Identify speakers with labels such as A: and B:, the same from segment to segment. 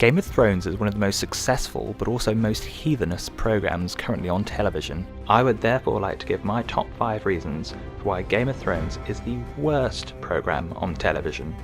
A: Game of Thrones is one of the most successful but also most heathenous programs currently on television. I would therefore like to give my top 5 reasons for why Game of Thrones is the worst program on television.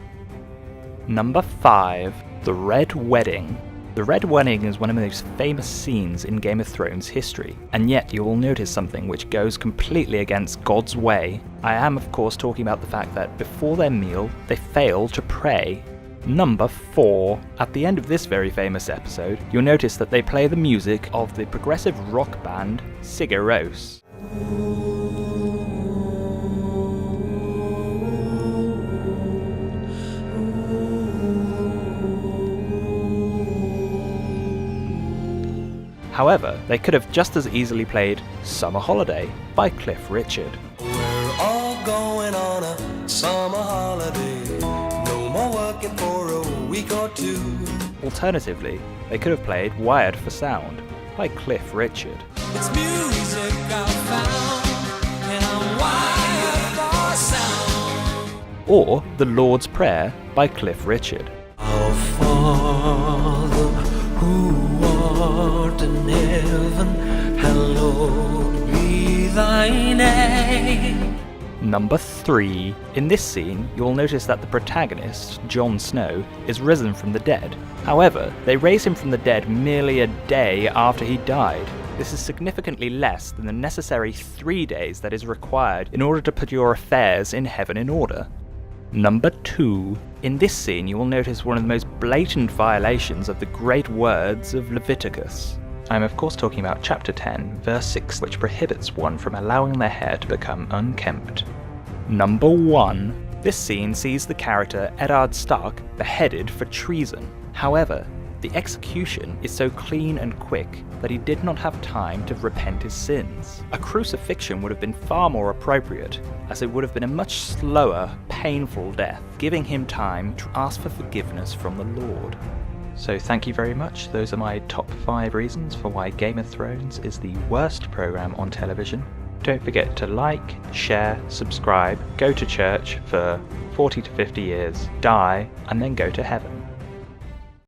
A: Number 5. The Red Wedding. The Red Wedding is one of the most famous scenes in Game of Thrones history, and yet you will notice something which goes completely against God's way. I am of course talking about the fact that before their meal, they fail to pray. Number 4. At the end of this very famous episode, you'll notice that they play the music of the progressive rock band Sigur Rós. However, they could have just as easily played Summer Holiday by Cliff Richard.
B: We're all going on a summer holiday, no more working for a week or two.
A: Alternatively, they could have played Wired for Sound by Cliff Richard.
B: It's music I found, and I'm wired for sound.
A: Or The Lord's Prayer by Cliff Richard.
B: Our Father, who art in heaven, hallowed be thy name.
A: Number 3. In this scene, you'll notice that the protagonist, Jon Snow, is risen from the dead. However, they raise him from the dead merely a day after he died. This is significantly less than the necessary 3 days that is required in order to put your affairs in heaven in order. Number 2. In this scene, you will notice one of the most blatant violations of the great words of Leviticus. I'm of course talking about chapter 10, verse 6, which prohibits one from allowing their hair to become unkempt. Number 1. This scene sees the character Eddard Stark beheaded for treason. However, the execution is so clean and quick that he did not have time to repent his sins. A crucifixion would have been far more appropriate, as it would have been a much slower, painful death, giving him time to ask for forgiveness from the Lord. So thank you very much. Those are my top 5 reasons for why Game of Thrones is the worst program on television. Don't forget to like, share, subscribe, go to church for 40 to 50 years, die, and then go to heaven.